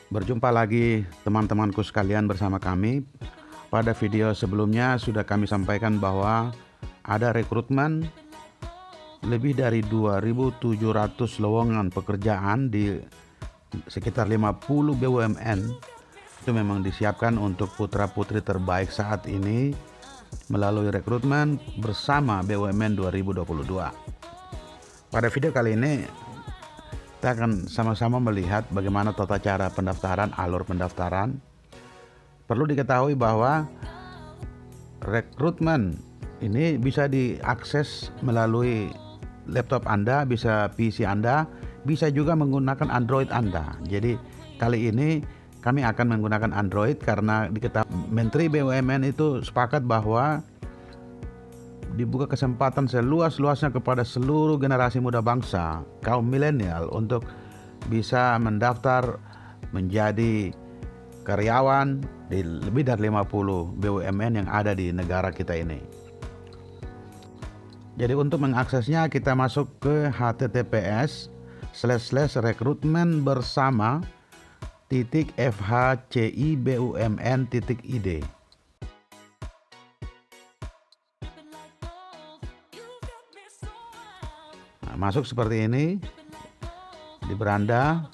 Berjumpa lagi teman-temanku sekalian bersama kami. Pada video sebelumnya sudah kami sampaikan bahwa ada rekrutmen lebih dari 2.700 lowongan pekerjaan di sekitar 50 BUMN. Itu memang disiapkan untuk putra-putri terbaik saat ini melalui rekrutmen bersama BUMN 2022. Pada video kali ini kita akan sama-sama melihat bagaimana tata cara pendaftaran, alur pendaftaran. Perlu diketahui bahwa rekrutmen ini bisa diakses melalui laptop Anda, bisa PC Anda, bisa juga menggunakan Android Anda. Jadi kali ini kami akan menggunakan Android karena diketahui Menteri BUMN itu sepakat bahwa dibuka kesempatan seluas-luasnya kepada seluruh generasi muda bangsa, kaum milenial, untuk bisa mendaftar menjadi karyawan di lebih dari 50 BUMN yang ada di negara kita ini. Jadi untuk mengaksesnya kita masuk ke https://rekrutmen-bersama.fhcibumn.id. Masuk seperti ini. Di beranda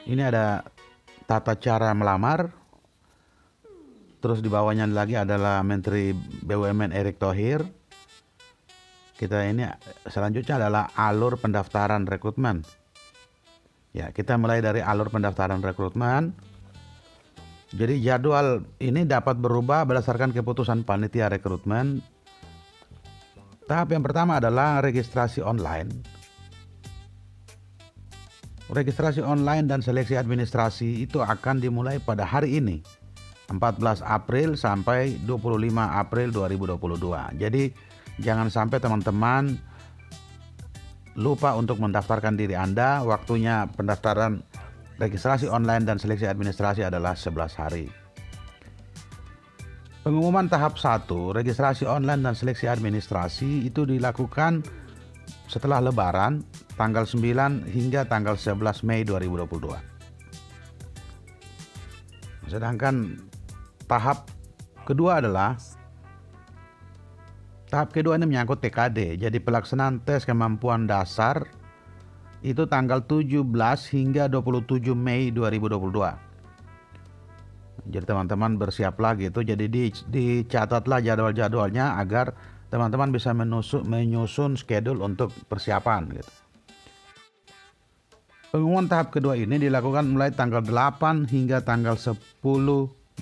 ini ada tata cara melamar. Terus di bawahnya lagi adalah Menteri BUMN Erick Thohir. Kita ini selanjutnya adalah alur pendaftaran rekrutmen. Ya, kita mulai dari alur pendaftaran rekrutmen. Jadi jadwal ini dapat berubah berdasarkan keputusan panitia rekrutmen. Tahap yang pertama adalah registrasi online. Registrasi online dan seleksi administrasi itu akan dimulai pada hari ini, 14 April sampai 25 April 2022. Jadi jangan sampai teman-teman lupa untuk mendaftarkan diri Anda. Waktunya pendaftaran registrasi online dan seleksi administrasi adalah 11 hari. Pengumuman tahap 1, registrasi online dan seleksi administrasi itu dilakukan setelah Lebaran, tanggal 9 hingga tanggal 11 Mei 2022. Sedangkan tahap kedua ini menyangkut TKD. Jadi pelaksanaan tes kemampuan dasar itu tanggal 17 hingga 27 Mei 2022. Jadi teman-teman bersiap lagi itu. Jadi dicatatlah jadwal-jadwalnya agar teman-teman bisa menyusun schedule untuk persiapan gitu. Pengumuman tahap kedua ini dilakukan mulai tanggal 8 hingga tanggal 10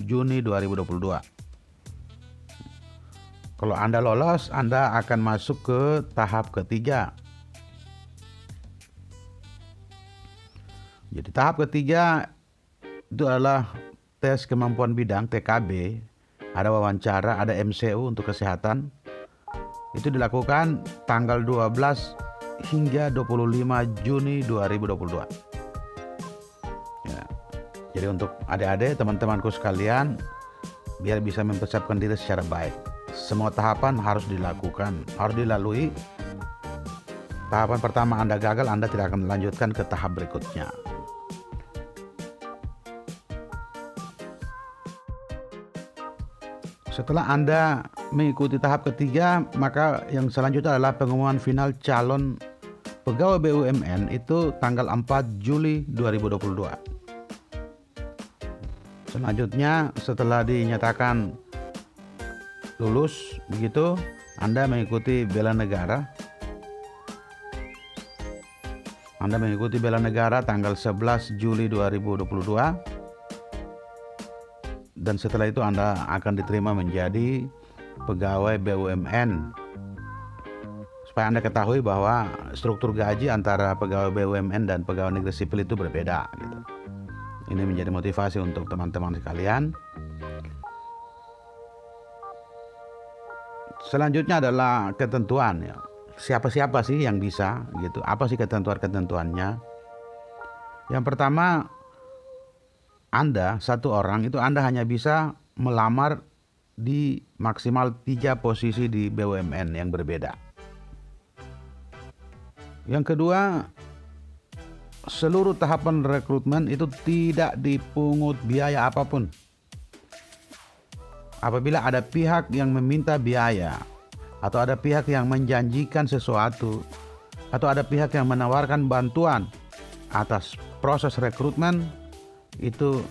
Juni 2022. Kalau Anda lolos, Anda akan masuk ke tahap ketiga. Jadi tahap ketiga itu adalah tes kemampuan bidang TKB, ada wawancara, ada MCU untuk kesehatan. Itu dilakukan tanggal 12 hingga 25 Juni 2022. Ya. Jadi untuk adik-adik, teman-temanku sekalian, biar bisa mempersiapkan diri secara baik, semua tahapan harus dilakukan, harus dilalui. Tahapan pertama Anda gagal, Anda tidak akan melanjutkan ke tahap berikutnya. Setelah Anda mengikuti tahap ketiga, maka yang selanjutnya adalah pengumuman final calon pegawai BUMN itu tanggal 4 Juli 2022. Selanjutnya setelah dinyatakan lulus begitu, Anda mengikuti bela negara. Anda mengikuti bela negara tanggal 11 Juli 2022. Dan setelah itu Anda akan diterima menjadi pegawai BUMN. Supaya Anda ketahui bahwa struktur gaji antara pegawai BUMN dan pegawai negeri sipil itu berbeda gitu. Ini menjadi motivasi untuk teman-teman sekalian. Selanjutnya adalah ketentuan ya. Siapa-siapa sih yang bisa gitu? Apa sih ketentuannya? Yang pertama, Anda satu orang itu Anda hanya bisa melamar di maksimal 3 posisi di BUMN yang berbeda. Yang kedua, seluruh tahapan rekrutmen itu tidak dipungut biaya apapun. Apabila ada pihak yang meminta biaya, atau ada pihak yang menjanjikan sesuatu, atau ada pihak yang menawarkan bantuan atas proses rekrutmen, itu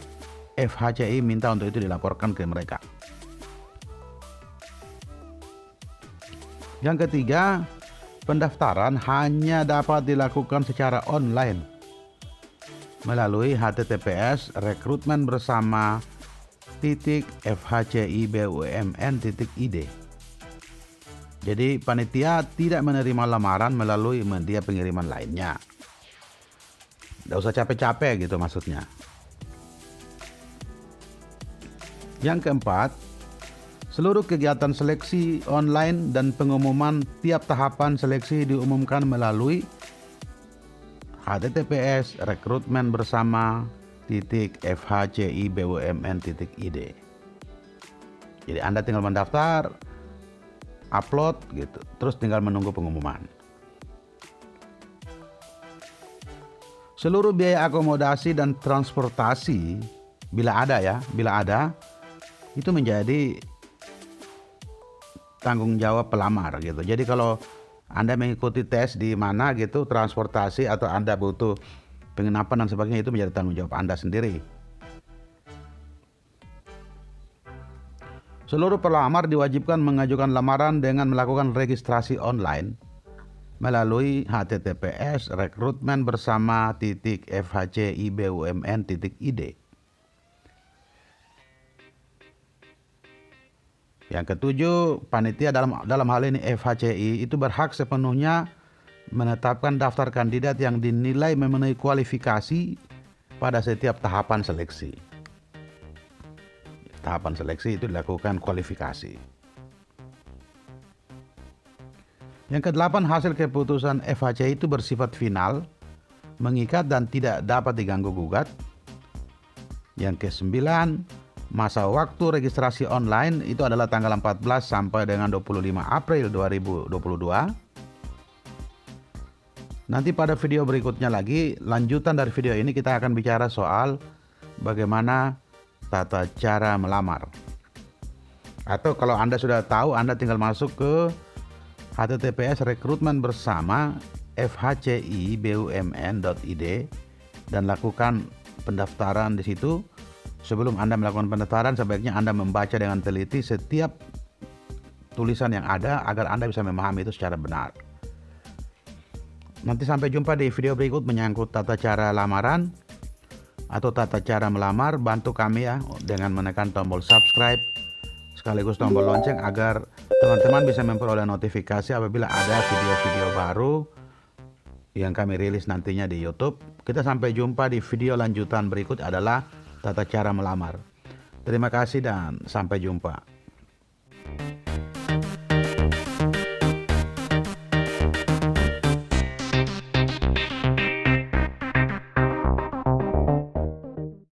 FHCI minta untuk itu dilaporkan ke mereka. Yang ketiga, pendaftaran hanya dapat dilakukan secara online melalui https rekrutmenbersama.fhcibumn.id. Jadi panitia tidak menerima lamaran melalui media pengiriman lainnya. Tidak usah capek-capek gitu maksudnya. Yang keempat, seluruh kegiatan seleksi online dan pengumuman tiap tahapan seleksi diumumkan melalui https rekrutmenbersama.fhcibumn.id. Jadi Anda tinggal mendaftar, upload gitu, terus tinggal menunggu pengumuman. Seluruh biaya akomodasi dan transportasi bila ada itu menjadi tanggung jawab pelamar gitu. Jadi kalau Anda mengikuti tes di mana gitu, transportasi atau Anda butuh penginapan dan sebagainya, itu menjadi tanggung jawab Anda sendiri. Seluruh pelamar diwajibkan mengajukan lamaran dengan melakukan registrasi online melalui https rekrutmenbersama.fhcibumn.id. Yang ketujuh, panitia dalam hal ini FHCI itu berhak sepenuhnya menetapkan daftar kandidat yang dinilai memenuhi kualifikasi pada setiap tahapan seleksi. Tahapan seleksi itu dilakukan kualifikasi. Yang kedelapan, hasil keputusan FHCI itu bersifat final, mengikat dan tidak dapat diganggu gugat. Yang kesembilan, masa waktu registrasi online itu adalah tanggal 14 sampai dengan 25 April 2022. Nanti pada video berikutnya lagi, lanjutan dari video ini kita akan bicara soal bagaimana tata cara melamar. Atau kalau Anda sudah tahu, Anda tinggal masuk ke https rekrutmenbersama.fhcibumn.id dan lakukan pendaftaran di situ. Sebelum Anda melakukan pendaftaran, sebaiknya Anda membaca dengan teliti setiap tulisan yang ada agar Anda bisa memahami itu secara benar. Nanti sampai jumpa di video berikut menyangkut tata cara lamaran atau tata cara melamar. Bantu kami ya dengan menekan tombol subscribe sekaligus tombol lonceng agar teman-teman bisa memperoleh notifikasi apabila ada video-video baru yang kami rilis nantinya di YouTube. Kita sampai jumpa di video lanjutan berikut adalah tata cara melamar. Terima kasih dan sampai jumpa.